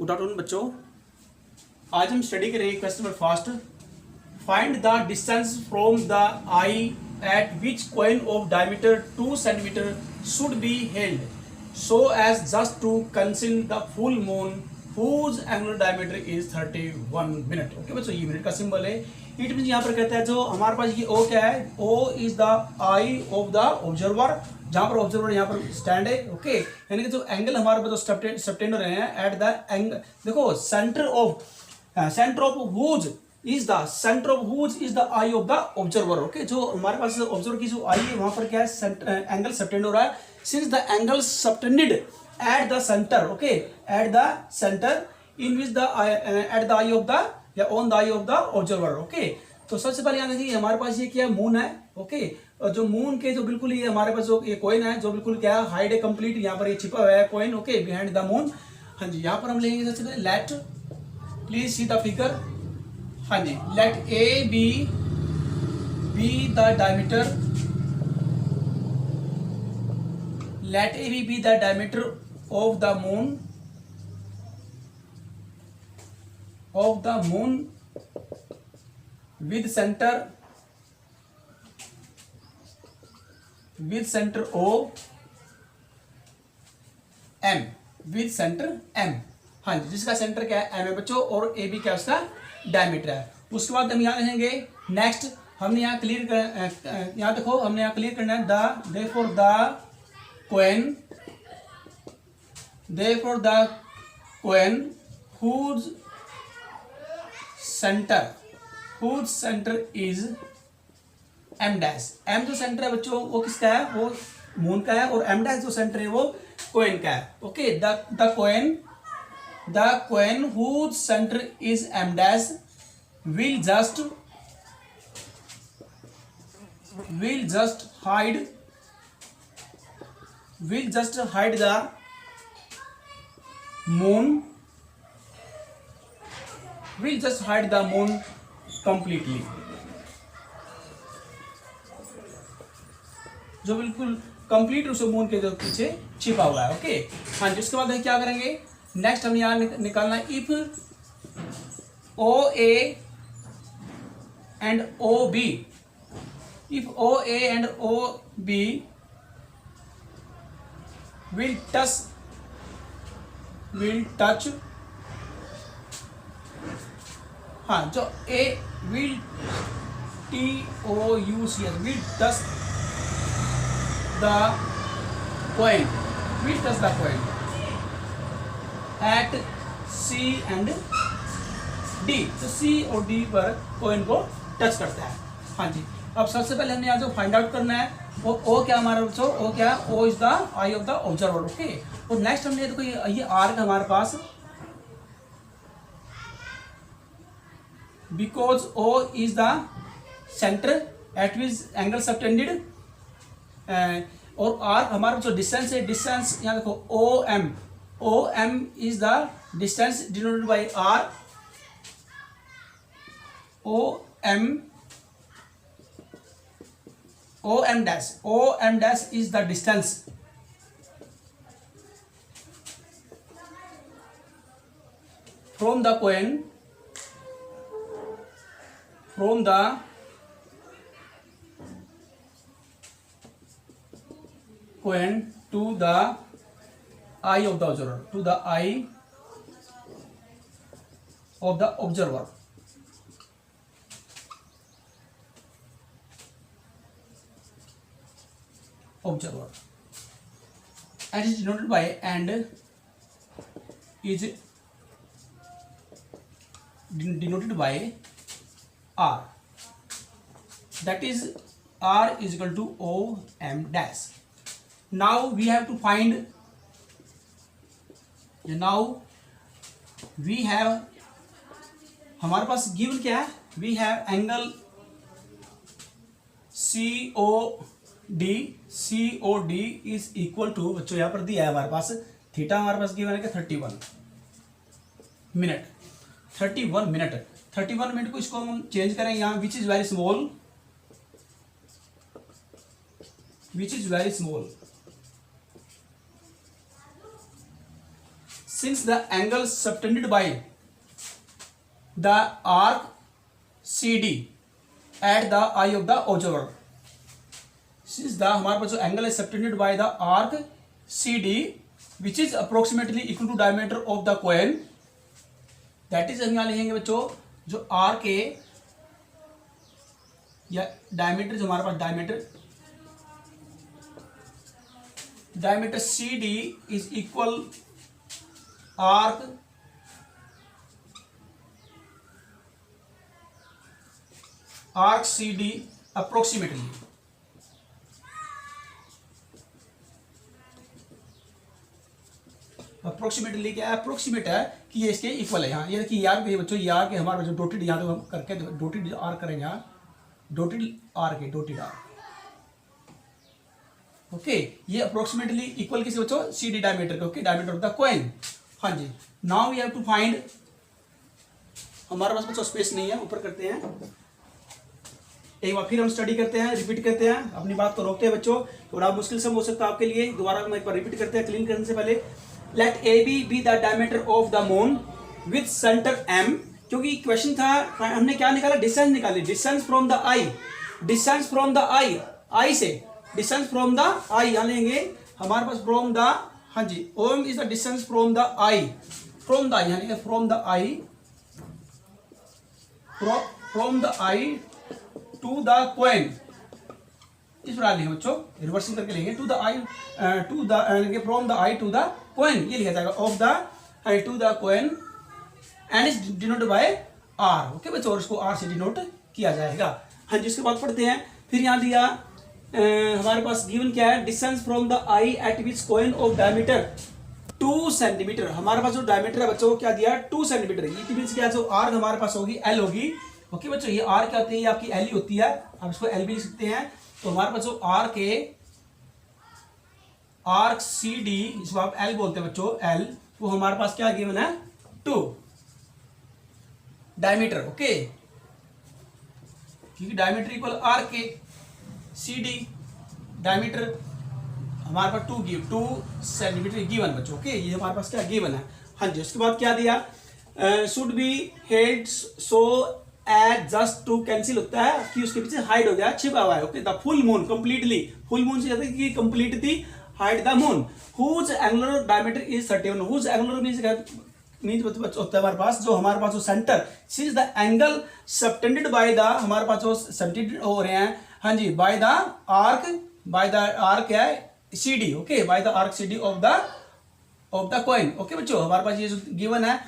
Good afternoon बच्चों। आज हम स्टडी करेंगे question number first. Find the distance from the eye at which coin of diameter 2 centimetre should be held so as just to conceal the full moon whose angular diameter is 31 minute. Okay बच्चों, ये minute का symbol है। It mean यहाँ पर कहता है जो हमारे पास ये ओ क्या है, O is the eye of the observer, जहां पर ऑब्जर्वर यहाँ पर स्टैंड है। ओके, यानी कि जो एंगल हमारे पास जो सबटेंडर है एट द एंगल, देखो centre of whose is the centre of whose is the eye of the observer. Okay, जो हमारे पास ऑब्जर्वर की जो आई है वहां पर क्या है, एंगल सबटेंड हो रहा है। Since the angle subtended at the center, okay, at the center in which the at the eye of the या on the eye of the observer। okay, तो सबसे पहले यहाँ देखिए हमारे पास ये क्या मून है। ओके, और जो मून के जो बिल्कुल ये हमारे पास जो ये कॉइन है जो बिल्कुल क्या हाइड है कंप्लीट, यहाँ पर ये छिपा हुआ है coin. Okay, behind the moon. हाँ जी, यहाँ पर हम लेंगे सबसे पहले let, please see the figure. हाँ जी, let A B the diameter, let AB be the diameter of the moon with center O M, with center M। हाँ जी, जिसका सेंटर क्या है M है बच्चों, और AB क्या उसका डायमीटर है। उसके बाद हम यहाँ देखेंगे नेक्स्ट, हमने यहाँ क्लियर कर, यहाँ देखो हमने यहाँ क्लियर करना है the therefore the coin whose center is m dash, m जो सेंटर है बच्चों वो किसका है, वो मून का है, और m dash जो सेंटर है वो कोइन का है। Okay, the coin whose center is m dash will just hide the moon completely, जो बिल्कुल कंप्लीट रूप से मून के जो पीछे छिपा हुआ है। ओके, हाँ जी, उसके बाद हम क्या करेंगे नेक्स्ट, हम यहाँ निकालना if O A and O B, if O A and O B will touch, हाँ जो A will touch will touch the coin at C and D, तो C और D पर कॉइन को टच करता है। हाँ जी, अब सबसे पहले हमने यहाँ जो फाइंड आउट करना है वो ओ क्या हमारा बच्चों, ओ क्या, O is the eye of the observer. Okay, और नेक्स्ट हमने देखो ये आर्क हमारे पास, because O is the centre at which angle subtended, और आर्क हमारा जो डिस्टेंस है, डिस्टेंस यहाँ देखो O M is the distance denoted by R, OM dash is the distance from the coin to the eye of the observer, and is denoted by and is denoted by R, that is R is equal to OM dash। now we have to find, हमारे पास given क्या है, we have angle COD is equal to, बच्चों यहाँ पर दिया है हमारे पास theta, हमारे पास गिवन है कि 31 मिनट। 31 मिनट को इसको हम चेंज करें यहाँ, which is very small, since the angle subtended by the arc CD at the eye of the observer, since the हमारे पास जो एंगल है subtended by the arc CD which is approximately equal to diameter of the coin, that is हम यहाँ लिखेंगे बच्चों जो arc है या डायमीटर, जो हमारे पास diameter CD is equal arc CD approximately, क्या है, अप्रोक्सीमेट है कि ये इसके इक्वल है। यहाँ ये देखिए यार के बच्चों, यार के हमारे बच्चों डोटेड यहाँ तो हम करके डोटेड आर करेंगे, यहाँ डोटेड आर के डोटेड आर, ओके। ये अप्रोक्सीमेटली इक्वल किसी बच्चों CD डायमीटर के, okay, diameter of the coin. हाँ जी, now we have to find, हमारे पास बच्चों स्पेस नहीं है, ऊपर करते हैं एक बार, फिर हम स्टडी करते हैं, रिपीट करते हैं, अपनी बात को रोकते हैं बच्चों, थोड़ा मुश्किल सम हो सकता है आपके लिए। दोबारा हम एक बार रिपीट करते हैं क्लीन करने से पहले। Let AB be the diameter of the moon with centre M, क्योंकि क्वेश्चन था हमने क्या निकाला, डिस्टेंस निकाली, distance from the eye, distance from the eye, eye से डिस्टेंस फ्रॉम द आई, यहाँ लेंगे हमारे पास फ्रॉम द, हाँ जी, OM is the distance from the eye, from the eye, यानी from the eye, from the eye to the coin, इस प्रकार लिखेंगे बच्चों, रिवर्सिंग करके लेंगे, to the eye, to the from the eye to the coin, ये लिखा जाएगा of the eye to the coin and is denoted by R, okay बच्चों, और इसको आर से डिनोट किया जाएगा। हाँ जी, उसके बाद पढ़ते हैं, फिर यहाँ दिया हमारे पास गिवन क्या है, distance from the eye at which coin of diameter 2 centimetre, हमारे पास जो डायमीटर है बच्चों को क्या दिया, 2 सेंटीमीटर, ये मीन्स क्या, जो आर हमारे पास होगी L होगी, ओके बच्चों, ये आर क्या होती है, ये आपकी L ही होती है, आप इसको L भी लिख सकते हैं। तो हमारे पास जो आर के आर्क CD, जिसको आप L बोलते हैं बच्चों, L, वो हमारे पास क्या गिवन है, 2 डायमीटर, ओके, क्योंकि डायमीटर इक्वल आर के CD, डायमीटर हमारे पास 2 सेंटीमीटर गिवन बच्चों, ओके, ये हमारे पास क्या गिवन है। हाँ जी, उसके बाद क्या दिया, should be head so at just to cancel होता है कि उसके पीछे हाइड हो गया, छिपा हुआ है, okay, the full moon completely, full moon से कहते हैं कि completely hide the moon, whose angular diameter is 31, whose angular means होता है हमारे पास जो जो centre, since the angle subtended by the, हमारे पास जो सबटेंडेड हो रहे हैं, हाँ जी, बाय द आर्क क्या है, CD, okay, by the arc CD of the coin, okay बच्चों, हमारे पास ये जो गिवन है,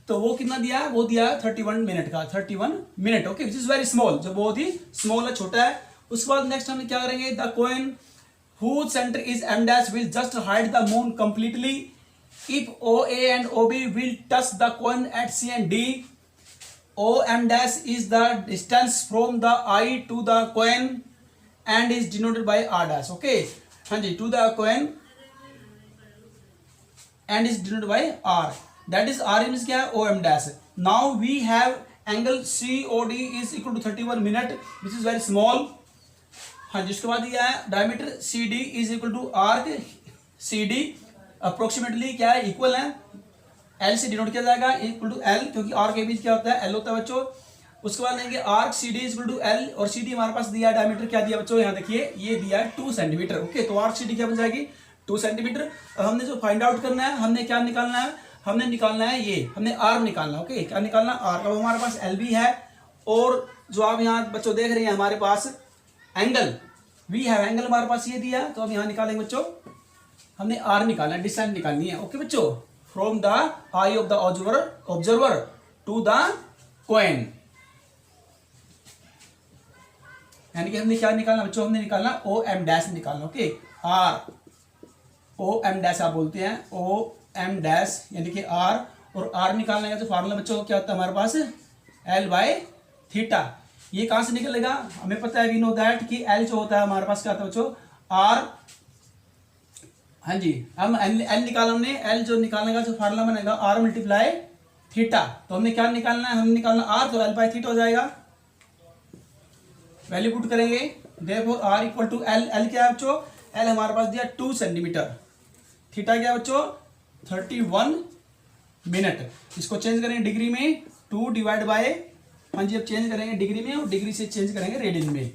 तो वो कितना दिया, वो दिया 31 मिनट का, 31 minute, okay, which is very small, जो बहुत ही स्मॉल है, छोटा है। उसके बाद नेक्स्ट हम क्या करेंगे, the coin whose center is M dash will just hide the moon completely if OA and OB will touch the coin at C and D. OM dash is the distance from the eye to the coin and is denoted by R dash, okay, हाँ जी, to the coin and is denoted by R, that is R means क्या है, OM dash। now we have angle COD is equal to 31 minute which is very small, हाँ जी, उसके बाद दिया है diameter CD is equal to arc CD approximately क्या है, इक्वल है, L से डिनोट किया जाएगा, इक्वल टू L, क्योंकि आर्क के बीच क्या होता है, L होता है बच्चों। उसके बाद लेंगे arc CD is equal to L, और CD हमारे पास दिया है डायमीटर क्या दिया बच्चों, यहाँ देखिए ये दिया है 2 सेंटीमीटर, ओके, तो आर्क CD क्या बन जाएगी, 2 सेंटीमीटर। अब हमने जो फाइंड आउट करना है, हमने क्या निकालना है, हमने निकालना है ये, हमने R निकालना, ओके, क्या निकालना, R। अब हमारे पास L भी है, और जो आप यहाँ बच्चों देख रहे हैं हमारे पास एंगल, वी हैव एंगल हमारे पास ये दिया, तो अब यहाँ निकालेंगे बच्चों, हमने आर निकालना है, डिस्टेंस निकालनी है, ओके बच्चों, from the eye of the observer to the coin, यानी कि हमने क्या निकालना बच्चों, हमने निकालना OM डैश निकालना, ओके, आर OM डैश आप बोलते हैं, OM डैश यानी कि आर, और आर निकालने का जो फार्मूला बच्चों क्या होता है हमारे पास, L/θ। ये कहां से निकलेगा, हमें पता है, वी नो दैट कि L जो होता है हमारे पास क्या होता है बच्चों, R, हाँ जी, हम L निकाला, हमने L जो निकालने का जो फार्मूला बनेगा R मल्टीप्लाई थीटा, तो हमने क्या निकालना है, हमने निकालना R, तो L/θ हो जाएगा, वैल्यू पुट करेंगे, therefore R equal to L, L क्या है बच्चों, L हमारे पास दिया 2 सेंटीमीटर, थीटा क्या है बच्चों 31 मिनट। इसको चेंज करेंगे डिग्री में, 2 डिवाइड बाय, हाँ जी अब चेंज करेंगे डिग्री में और डिग्री से चेंज करेंगे रेडियन में।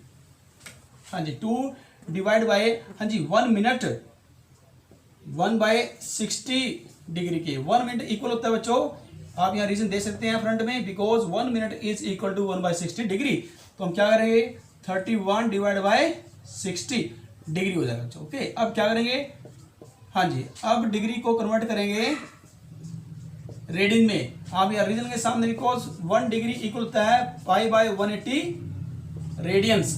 हाँ जी 2 डिवाइड बाय, हाँ जी 1 मिनट 1/60 डिग्री के, 1 मिनट इक्वल होता है बच्चों, आप यहाँ रीजन दे सकते हैं फ्रंट में, because 1 minute is equal to 1/60 degree. तो हम क्या करेंगे 31 डिवाइड बाय 60 डिग्री हो जाएगा बच्चों। ओके अब क्या करेंगे, हाँ जी अब डिग्री को कन्वर्ट करेंगे रेडियन में। आप यहाँ रीजन के सामने, बिकॉज 1 डिग्री इक्वल होता है π/180 radians,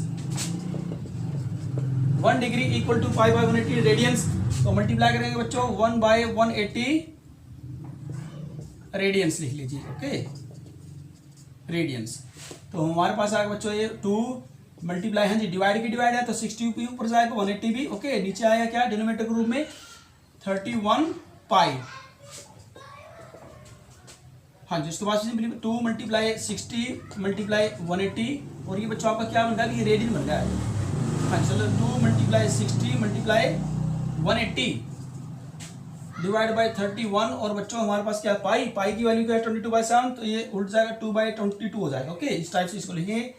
1 degree equal to π/180 radians. तो मल्टीप्लाई करेंगे बच्चों 1/180 रेडियंस लिख लीजिए। ओके रेडियंस, तो हमारे पास आएगा बच्चों ये 2 मल्टीप्लाई, हाँ जी डिवाइड की डिवाइड है तो 60 भी ऊपर जाएगा 180 भी। ओके नीचे आएगा क्या डिनोमिनेटर के रूप में 31 पाई। हाँ जी उसके बाद 2 मल्टीप्लाई 60 मल्टीप्लाई 180, और ये बच्चों आपका क्या बन रहा है, ये रेडियन बन रहा है। हाँ चलो 2 मल्टीप्लाई 60 मल्टीप्लाई 180 डिवाइड बाय 31, और बच्चों हमारे पास क्या पाई, पाई की वैल्यू क्या है 22/7, तो ये उल्ट जाएगा 2/22 हो जाएगा। ओके इस टाइप से इसको लिखेंगे।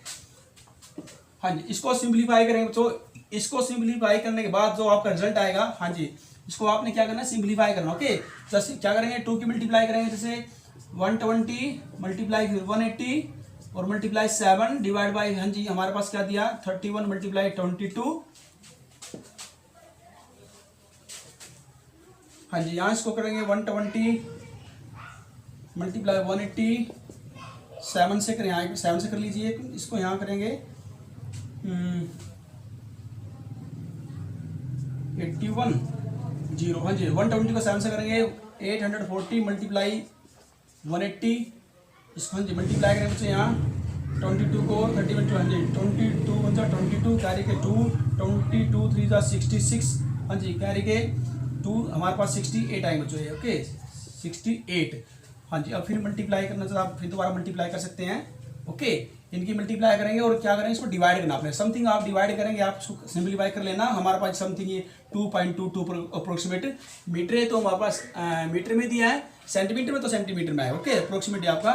हाँ जी इसको सिंप्लीफाई करेंगे बच्चों, इसको सिंप्लीफाई करने के बाद जो आपका रिजल्ट आएगा, हाँ जी इसको आपने क्या करना है सिंप्लीफाई करना। ओके जैसे क्या करेंगे 2 की मल्टीप्लाई करेंगे, जैसे 120 मल्टीप्लाई फिर 180 और मल्टीप्लाई 7 डिवाइड बाई, हाँ जी हमारे पास क्या दिया 31 मल्टीप्लाई 22। हाँ जी यहाँ इसको करेंगे 120 मल्टीप्लाई 180, 7 से करें, यहाँ 7 से कर लीजिए, इसको यहाँ करेंगे 81 0, हाँ जी 120 को 7 से करेंगे 840 मल्टीप्लाई 180, इसको हाँ जी मल्टीप्लाई करेंगे बच्चे यहाँ 22 को 31 हाँ जी 22 बन जाए 22 कैरी के 2 22 3 जा 66, हाँ जी कैरी के 2 हमारे पास 68 आएंगे बच्चों। ओके 68, हाँ जी अब फिर मल्टीप्लाई करना चाहिए, आप फिर दोबारा मल्टीप्लाई कर सकते हैं। ओके इनकी मल्टीप्लाई करेंगे और क्या करेंगे इसको डिवाइड करना, आपने समथिंग आप डिवाइड करेंगे, आप इसको सिंप्लीफाई कर लेना। हमारे पास समथिंग ये 2.22 अप्रोक्सीमेट मीटर है, तो हमारे पास मीटर में दिया है, सेंटीमीटर में तो सेंटीमीटर में है। ओके अप्रोक्सीमेट आपका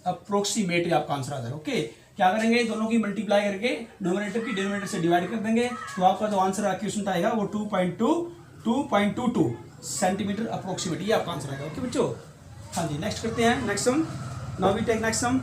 अप्रोक्सीमेट आपका आंसर आ जाएगा। ओके क्या करेंगे दोनों की मल्टीप्लाई करके नोमिनेटर की डिनोमिनेटर से डिवाइड कर देंगे, तो आपका जो आंसर क्वेश्चन आएगा वो 2.22 सेंटीमीटर अप्रोक्सीमेट, ये आपका आंसर आएगा। ओके बच्चों हाँ जी नेक्स्ट करते हैं, next sum. Now we take next sum.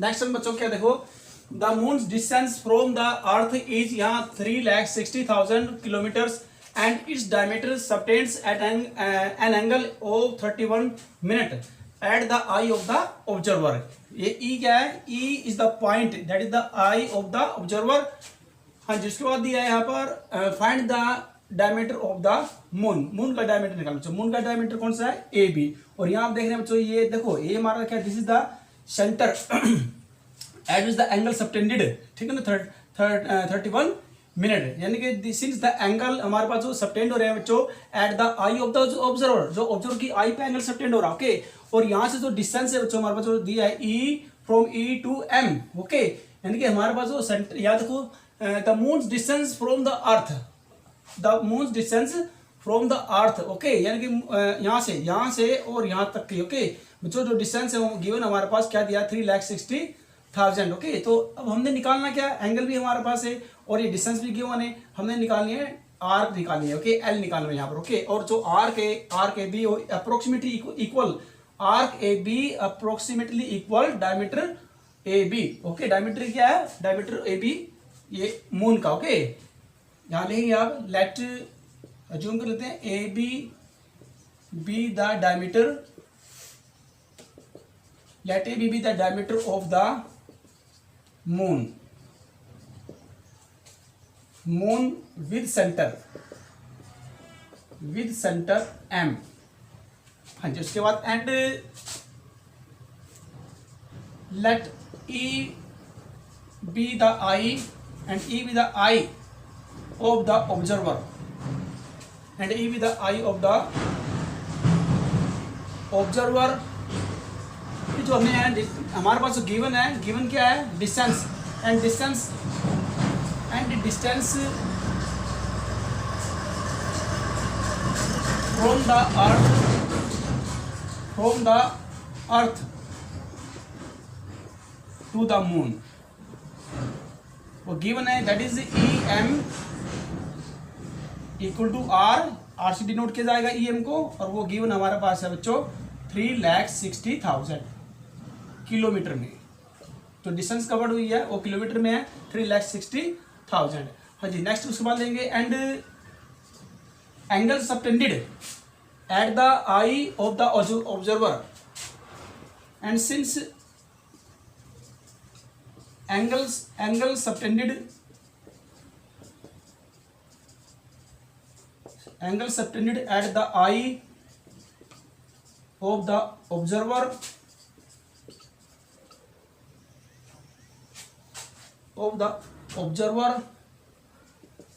Next sum बच्चों क्या देखो, the moon's distance from the earth is यहाँ 3,60,000 kilometres and its diameter subtends at an angle of 31 minute at the eye of the observer. ये E क्या है, E is the point that is the eye of the observer. हाँ जिसके बाद दिया है यहाँ पर find the diameter of the moon, moon का डायमीटर निकालना चाहिए। मून का डायमीटर कौन सा है, ए बी, और यहाँ आप देख रहे हैं बच्चों ये देखो ये हमारा क्या, this is the centre at which the angle subtended, ठीक है ना 31 मिनट, यानी कि सिंस द एंगल हमारे पास जो सबटेंड हो रहे हैं बच्चों eight the eye of the observer, जो ऑब्जर्वर की आई पे एंगल सबटेंड हो रहा है। ओके और यहाँ से जो डिस्टेंस है बच्चों हमारे पास जो दिया है E from E to M. Okay यानी कि हमारे पास जो सेंटर, याद देखो the moon's distance from the earth, the moon's distance from the earth. Okay यानी कि यहाँ से और यहाँ तक की। ओके बच्चों जो डिस्टेंस है वो गिवन हमारे पास क्या दिया 3,60,000। ओके तो अब हमने निकालना क्या, एंगल भी हमारे पास है और ये डिस्टेंस भी गिवन है, हमने निकालनी है आर्क निकालनी है। ओके एल निकालना है यहाँ पर। ओके और जो arc A B approximately equal, arc A B approximately equal diameter A B. Okay diameter क्या है, डायमीटर ए बी ये मून का। ओके यहाँ लिखेंगे आप, लेट अज्यूम कर लेते हैं A B the diameter, let A B the diameter of the moon, moon with centre M. हाँ जी उसके बाद and let E be the eye and E be the eye of the observer, and E be the eye of the observer। जो हमने हमारे पास जो given है, गिवन क्या है distance, and distance from the earth to the moon, वो given है, that is EM equal to R से डिनोट किया जाएगा EM को, और वो गिवन हमारे पास है बच्चों 3,60,000 किलोमीटर में। तो डिस्टेंस कवर्ड हुई है वो किलोमीटर में है, 3,60,000। हाँ जी, नेक्स्ट उसके बाद लेंगे, and angle subtended at the eye of the observer, and since angle subtended at the eye of the observer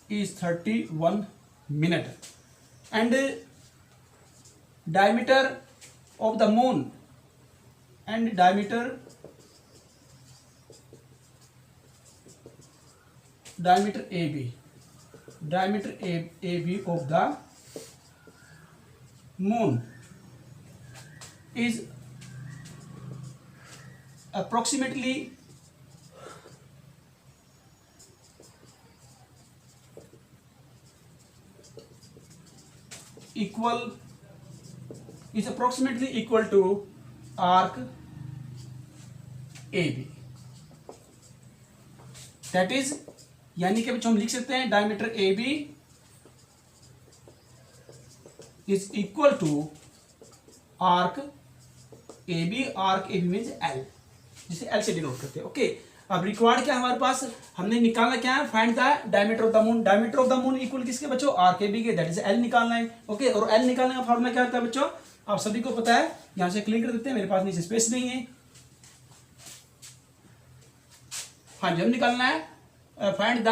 is 31 minute, and diameter of the moon and diameter AB of the moon is approximately equal to arc AB, that is, यानी कि बच्चों हम लिख सकते हैं diameter AB is equal to arc AB, arc AB means L, जिसे L से denote करते हैं। ओके, अब रिक्वायर्ड क्या है हमारे पास, हमने निकालना क्या है, find the diameter of the moon. Diameter of the moon equal किसके बच्चों, आर्क AB के, दैट इज L निकालना है। ओके, और L निकालने का फॉर्मूला क्या होता है बच्चों, आप सभी को पता है, यहां से क्लिक कर देते हैं, मेरे पास नीचे स्पेस नहीं है। हाँ जी, हम निकालना है find the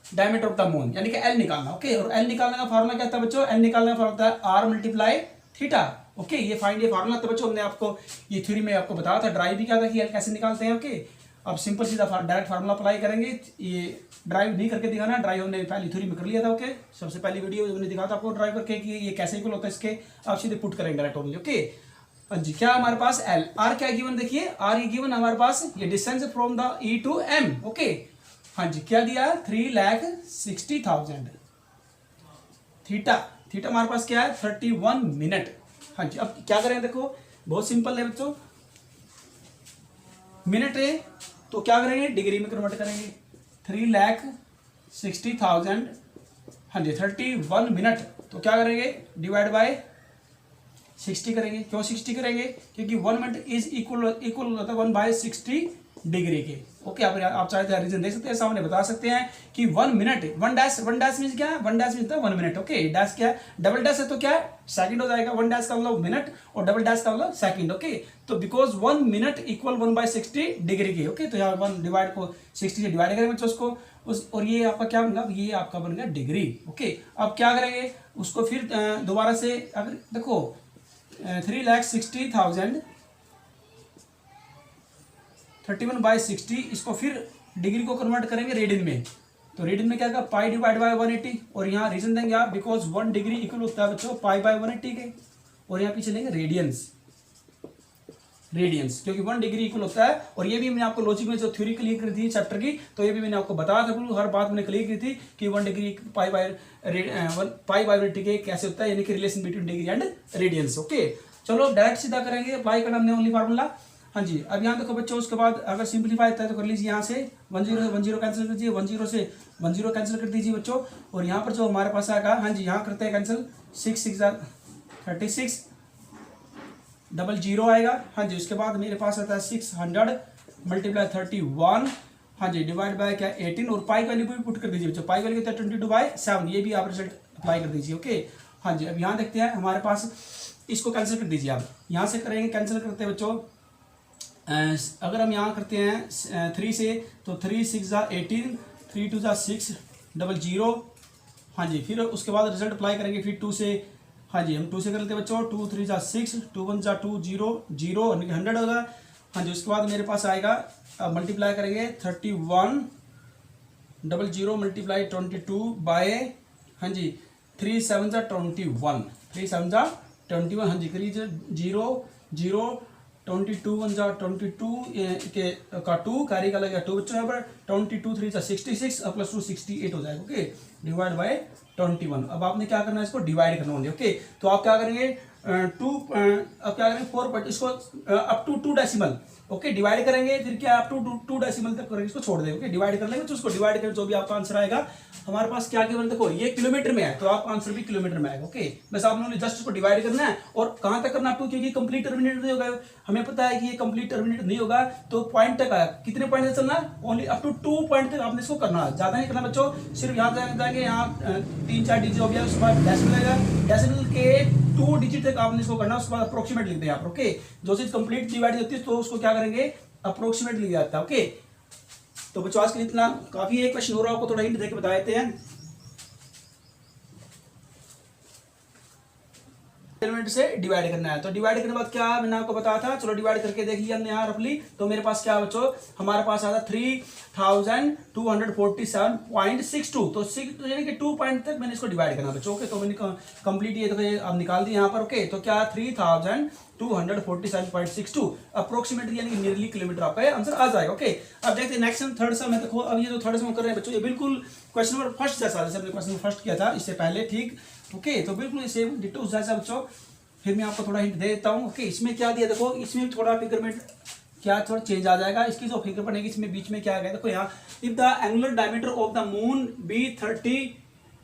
diameter of the moon, यानी कि L निकालना। ओके, और L निकालने का फार्मूला क्या था बच्चों, L निकालने का फार्मूला होता है R मल्टीप्लाई थीटा। ओके, ये फार्मूला था बच्चों, हमने आपको ये थ्योरी में आपको बताया था, ड्राइव भी क्या था कि L कैसे निकालते हैं। ओके, अब सिंपल सीधा डायरेक्ट फार्मूला अप्लाई करेंगे, ये ड्राइव नहीं करके दिखाना, ड्राइव हमने पहली थ्योरी में कर लिया था। ओके, सबसे पहली वीडियो हमने दिखा था आपको ड्राइव करके कि ये कैसे इक्वल होता है इसके, आप सीधे पुट करेंगे डायरेक्ट ओनली। ओके जी, क्या हमारे पास L, R क्या गिवन, देखिए R ये गिवन हमारे पास, ये distance from the E to M। Okay, हाँ जी, क्या दिया, 3,60,000। थीटा हमारे पास क्या है, 31 मिनट। हाँ जी, अब क्या करें, देखो बहुत सिंपल है बच्चों, मिनट है तो क्या करेंगे, डिग्री में कन्वर्ट करेंगे, 3,60,000। हाँ जी, 31 मिनट तो क्या करेंगे, डिवाइड बाय 60 करेंगे। क्यों 60 करेंगे, क्योंकि 1 मिनट इज इक्वल होता है 1/60 डिग्री के। ओके, आप चाहे तो रीजन देख सकते हैं, सामने बता सकते हैं कि 1 मिनट 1 डैश मीन्स क्या है, 1 dash means 1 minute. Okay, dash क्या है, डबल डैश है तो क्या है, सेकंड हो जाएगा। 1 डैश का मतलब मिनट और डबल डैश का मतलब सेकंड। ओके, तो बिकॉज 1 मिनट इक्वल 1/60 डिग्री के। ओके, तो यहाँ 1 डिवाइड को 60 से डिवाइड करेंगे बच्चों उसको, और ये आपका क्या बनेगा, ये आपका बन गया डिग्री। ओके, अब क्या करेंगे उसको फिर दोबारा से, अगर देखो 3,60,000 31/60, इसको फिर डिग्री को कन्वर्ट करेंगे रेडियन में, तो रेडियन में क्या होगा, पाई डिवाइड बाय 180, और यहाँ रीजन देंगे आप, बिकॉज 1 डिग्री इक्वल होता है बच्चों पाई बाय 180 के, और यहाँ पीछे लेंगे रेडियंस, क्योंकि 1 डिग्री इक्वल होता है। और ये भी मैंने आपको लॉजिक में जो थ्योरी क्लियर करी थी चैप्टर की, तो ये भी मैंने आपको बताया था, हर बात मैंने क्लियर की थी कि 1 डिग्री पाई बाय 180 के कैसे होता है, यानी कि relation between degree and radians. Okay, चलो डायरेक्ट सीधा करेंगे, अप्लाई करना हमने ओनली फार्मूला। हाँ जी, अब यहाँ देखो बच्चों, उसके बाद अगर सिंपलीफाई होता है तो कर लीजिए, यहाँ से 10 से 10 कैंसिल कर दीजिए, 10 से 10 कैंसिल कर दीजिए बच्चों, और यहाँ पर जो हमारे पास आएगा, हाँ जी यहाँ करते हैं कैंसिल, 6 6 36 00 आएगा। हाँ जी, उसके बाद मेरे पास आता है 600 मल्टीप्लाई 31, हाँ जी डिवाइड बाय क्या 18, और पाई वैल्यू भी पुट कर दीजिए बच्चों, पाई वैल्यू कितना 22/7, ये भी आप रिजल्ट अप्लाई कर दीजिए। ओके, हाँ जी, अब यहाँ देखते हैं हमारे पास, इसको कैंसिल कर दीजिए आप, यहाँ से करेंगे कैंसिल करते हैं बच्चों, अगर हम यहाँ करते हैं 3 से, तो 3 6 18, 3 2 6 00। हाँ जी, फिर उसके बाद रिजल्ट अप्लाई करेंगे, फिर 2 से, हाँ जी हम 2 से कर लेते हैं बच्चों, 2 3 6, 2 1 2 0 0 100 होगा। हाँ जी, उसके बाद मेरे पास आएगा, मल्टीप्लाई करेंगे 31 00 मल्टीप्लाई 22 बाय, हाँ जी 3 7 21, 3 7 जा 21, हाँ जी करिए 0 0 22 1 जा 22 के का 2 कैरी का लगेगा 2 बच्चों यहाँ पर 22 3 जा 66 और प्लस 2 68 हो जाएगा। Okay divide by 21। अब आपने क्या करना है, इसको डिवाइड करना होंगे। ओके तो आप क्या करेंगे अब क्या करेंगे 4 इसको up to 2 decimal okay divide करेंगे, फिर क्या अप टू 2 डेसिमल तक करेंगे, इसको छोड़ देंगे। ओके डिवाइड कर लेंगे तो उसको डिवाइड करें जो भी आपका आंसर आएगा हमारे पास क्या केवल देखो ये किलोमीटर में है तो आप आंसर भी किलोमीटर में आएगा। ओके बस आपने जस्ट इसको डिवाइड करना है और कहां तक करना, टू क्योंकि कंप्लीट टर्मिनेट नहीं होगा, हमें पता है कि ये कंप्लीट टर्मिनेट नहीं होगा तो पॉइंट तक आया, कितने पॉइंट से चलना है, ओनली अप टू 2 पॉइंट तक आपने इसको करना है, ज्यादा नहीं करना बच्चों। सिर्फ यहाँ जाके यहाँ 3 4 डिजिट हो गया, उसके बाद डेसिमल आएगा, डेसिमल के 2 डिजिट तक आपने इसको करना, उसके बाद अप्रोक्सीमेट लिख दें आप। ओके जो चीज कंप्लीट डिवाइड होती है तो उसको क्या करेंगे अप्रोक्सीमेट लिख जाता है। ओके तो बच्चों आज के लिए इतना काफी है, क्वेश्चन हो रहा है आपको थोड़ा हिंट देके बता देते हैं। एलिमेंट से डिवाइड करना है तो डिवाइड करने के बाद क्या मैंने आपको बताया था, चलो डिवाइड करके देखिए हमने यहाँ रफली, तो मेरे पास क्या बच्चों हमारे पास आता 3247.62 तो 6 यानी कि 2 पॉइंट तक मैंने इसको डिवाइड करना बच्चों। ओके तो मैंने कंप्लीट ये तो अब निकाल दी यहाँ पर। ओके तो क्या 3247.62 अप्रोक्सीमेटली यानी कि नियरली किलोमीटर आपका आंसर आ जाएगा। ओके अब देखते हैं नेक्स्ट थर्ड सम है। देखो अब ये जो थर्ड सम कर रहे हैं बच्चों ये बिल्कुल क्वेश्चन नंबर फर्स्ट जैसा, जैसे हमने क्वेश्चन फर्स्ट किया था इससे पहले, ठीक। ओके तो बिल्कुल सेम डिटो जैसा बच्चों। फिर मैं आपको थोड़ा हिंट दे देता हूँ। ओके इसमें क्या दिया देखो, इसमें थोड़ा फिगरमेंट क्या थोड़ा चेंज आ जाएगा, इसकी जो फिगर बनेगी इसमें बीच में क्या आ गया देखो यहाँ, if the angular diameter of the moon be 30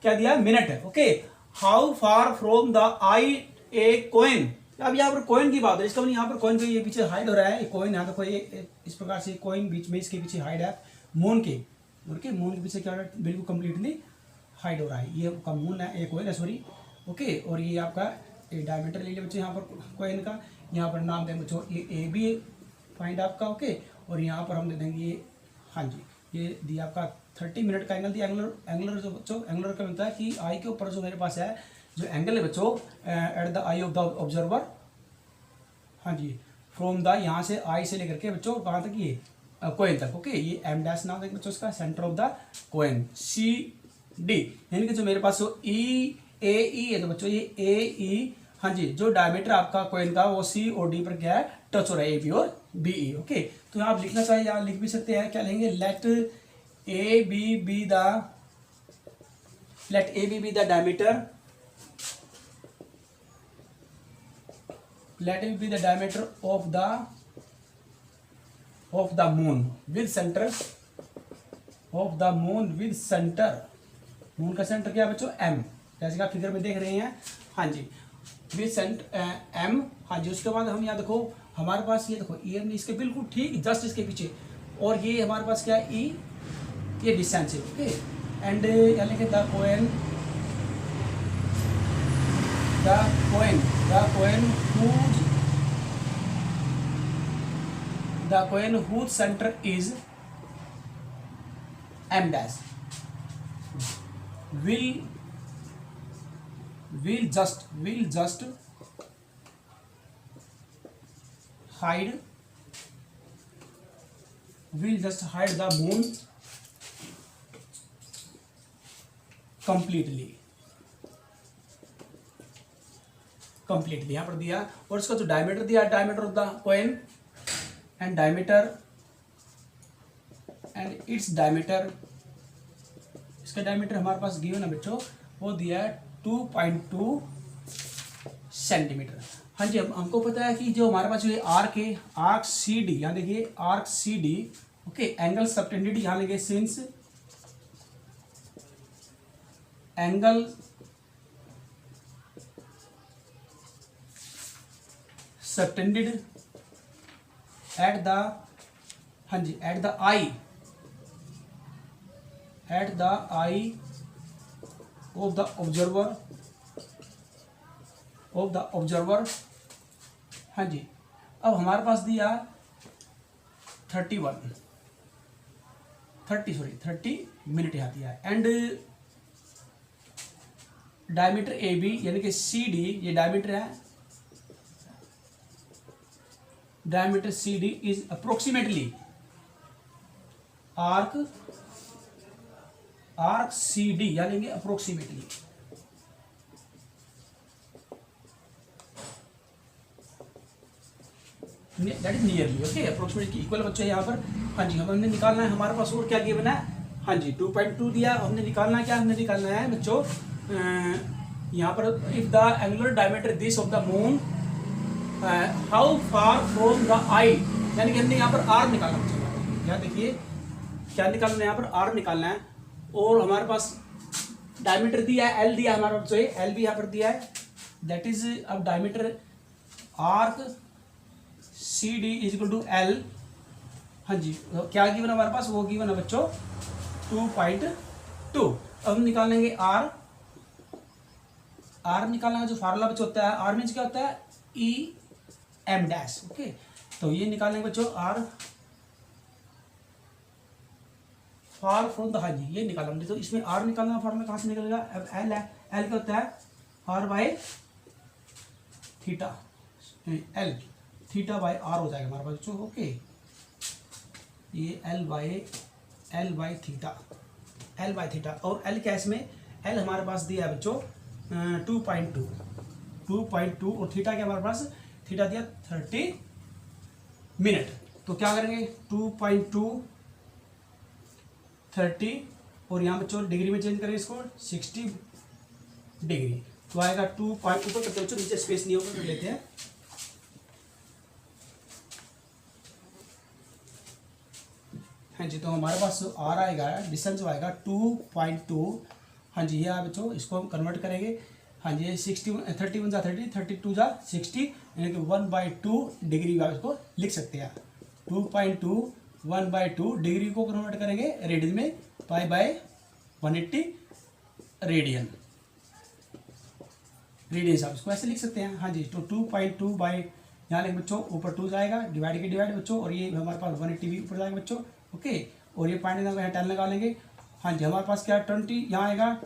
क्या दिया मिनट है। Okay how far from the eye a coin, अब यहाँ पर कॉइन की बात है, इसका यहाँ पर कॉइन ये पीछे हाइड हो रहा है, कॉइन यहाँ देखो ये इस प्रकार से कॉइन बीच में इसके पीछे हाइड है मून के, मून के पीछे क्या बिल्कुल कंप्लीटली हाइड हो रहा है, ये आपका मून है एक कॉइन है सॉरी। ओके और ये आपका डायमीटर ले लिया बच्चों यहाँ पर कॉइन का, यहाँ पर नाम देंगे बच्चों ये ए बी पॉइंट आपका। ओके और यहाँ पर हम दे देंगे ये, हाँ जी ये दिया आपका 30 मिनट का एंगल दिया। एंगुलर जो बच्चों एंगुलर का मिलता है कि आई के ऊपर जो मेरे पास है जो एंगल है बच्चों eight the eye of the observer, हाँ जी फ्रॉम द यहाँ से आई से लेकर के बच्चों कहाँ तक ये कॉइन तक। ओके ये एम डैश नाम देंगे बच्चों इसका, centre of the coin C D, यानी कि जो मेरे पास ई ए ई है तो बच्चों ये ए ई, हाँ जी जो डायमीटर आपका कॉइन का वो सी और डी पर क्या है टच हो रहा है, ए बी और बी ई। ओके तो आप लिखना चाहिए यहाँ लिख भी सकते हैं, क्या लेंगे let A B be the diameter, let it be the diameter of the moon with center of the moon with center, moon का सेंटर क्या बच्चों m, जैसे कि आप फिगर में देख रहे हैं, हाँ जी विद सेंटर m, हाँ जी उसके बाद हम यहाँ देखो हमारे पास ये देखो ये इसके बिल्कुल ठीक जस्ट इसके पीछे, और ये हमारे पास क्या है e, ये डिस्टेंस है। ओके एंड यानी कि the coin whose center is m dash will just hide the moon completely यहाँ पर दिया, और इसका जो डायमीटर दिया diameter of the coin and its diameter, इसका डायमीटर हमारे पास गिवन है बच्चों वो दिया है 2.2 सेंटीमीटर। हाँ जी हमको पता है कि जो हमारे पास ये आर्क सी डी, यहाँ देखिए arc C D. Okay angle subtended यहाँ लेंगे since angle subtended at the, हाँ जी at the eye of the observer, हाँ जी अब हमारे पास दिया 30 मिनट यहाँ दिया है, एंड डायमीटर ए बी यानी कि सी डी, ये डायमीटर है, diameter C D is approximately arc C D यानी कि approximately that is nearly, okay, approximately equal बच्चों यहाँ पर। हाँ जी, हमने निकालना है, हमारे पास और क्या गिवन है, हाँ जी 2.2 दिया, हमने निकालना क्या, हमने निकालना है बच्चों यहाँ पर if the angular diameter this of the moon how far from the eye, यानी कि हमने यहाँ पर आर निकालना बच्चों। यहाँ देखिए क्या निकालना है, यहाँ पर आर निकालना है, और हमारे पास डायमीटर दिया है, एल दिया है हमारे पास, एल भी यहाँ पर दिया है, दैट इज अब diameter arc C D is equal to L. हाँ जी, क्या गिवन है हमारे पास, वो गिवन है बच्चों 2.2। अब हम निकाल लेंगे आर, आर निकालने का जो फार्मूला बच्चों होता है, आर मीन्स क्या होता है, ई एम डैश, ओके। तो ये निकालेंगे बच्चों आर फार फ्रॉम द, हाँ जी ये निकाला हमने, तो इसमें आर निकालना फार्मूला कहाँ से निकलेगा, अब एल है, एल क्या होता है, R by theta, L theta by R हो जाएगा हमारे पास बच्चों, ओके। ये L by theta, L by theta, और एल क्या इसमें, एल हमारे पास दिया है बच्चों 2.2 और थीटा क्या हमारे पास, थीटा दिया 30 मिनट। तो क्या करेंगे 2.2 30 और यहाँ बच्चों डिग्री में चेंज करेंगे इसको 60 डिग्री, तो आएगा 2. ऊपर करते बच्चों, नीचे स्पेस नहीं होगा, कर लेते हैं। हाँ जी, तो हमारे पास आर आएगा, डिस्टेंस आएगा 2.2। हाँ जी, ये आ बच्चों, इसको हम कन्वर्ट करेंगे। हाँ जी, 31 जा 30, 32 जा 60, यानी कि 1/2 डिग्री का इसको लिख सकते हैं। 2.2 1/2 डिग्री को कन्वर्ट करेंगे रेडियन में, पाई बाय 180 रेडियन, रेडियन आप इसको ऐसे लिख सकते हैं। हाँ जी, तो 2.2 बाई यहाँ लेंगे बच्चों, ऊपर 2 जाएगा, डिवाइड के डिवाइड बच्चों, और ये हमारे पास 180 भी ऊपर जाएगा बच्चों, ओके। और ये पॉइंट यहाँ 10 लगा लेंगे। हाँ जी, हमारे पास क्या 20 यहाँ आएगा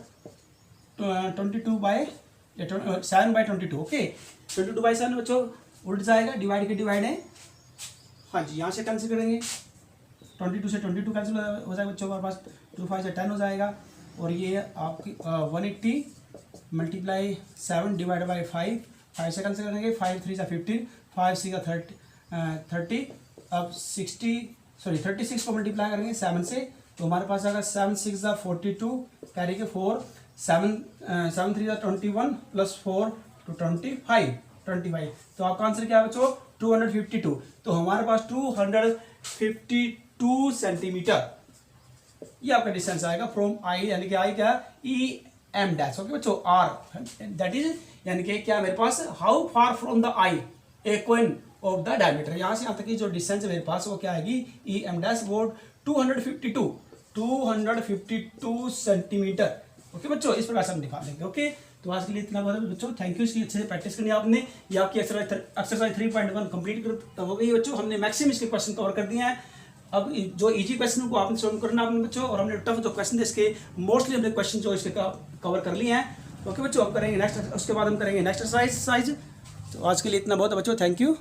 7/22, ओके। 22/7 बच्चों उल्ट जाएगा, डिवाइड के डिवाइड है। हाँ जी, यहाँ से कैंसिल करेंगे, 22 से 22 कैंसिल हो जाएगा बच्चों, हमारे पास 25 से 10 हो जाएगा, और ये आपकी 180 मल्टीप्लाई 7 डिवाइड बाई 5 से कैंसिल करेंगे, 5 3 15, 5 6 30, अब 36 को मल्टीप्लाई करेंगे 7 से, तो हमारे पास आएगा 7 6 42, कैरी के 4, 7 3 21 प्लस 4 तो 25। तो आपका आंसर क्या है बच्चों, 252। तो हमारे पास 252 सेंटीमीटर ये आपका डिस्टेंस आएगा फ्रॉम आई, यानी कि आई क्या, ई एम डैश, ओके बच्चों, आर दैट इज, यानी कि क्या मेरे पास, how far from the eye a coin of the diameter, यहाँ से यहाँ तक की जो डिस्टेंस है मेरे पास वो क्या आएगी, ई एम डैश, वो 252 सेंटीमीटर, ओके बच्चों। इस प्रकार से हम दिखा देंगे, ओके। तो आज के लिए इतना बहुत है बच्चों, थैंक यू, इसकी अच्छे से प्रैक्टिस करनी है आपने। ये आपकी एक्सरसाइज 3.1 कंप्लीट हो गई बच्चों, हमने मैक्सिमम इसके क्वेश्चन कवर कर दिए हैं। अब जो इजी क्वेश्चन को आपने सॉल्व करना आपने बच्चों, और हमने टफ जो क्वेश्चन थे इसके मोस्टली हमने क्वेश्चन जो इसके कवर कर लिए हैं, ओके बच्चों। अब करेंगे नेक्स्ट, उसके बाद हम करेंगे नेक्स्ट एक्सरसाइज। तो आज के लिए इतना बहुत है बच्चों, थैंक यू।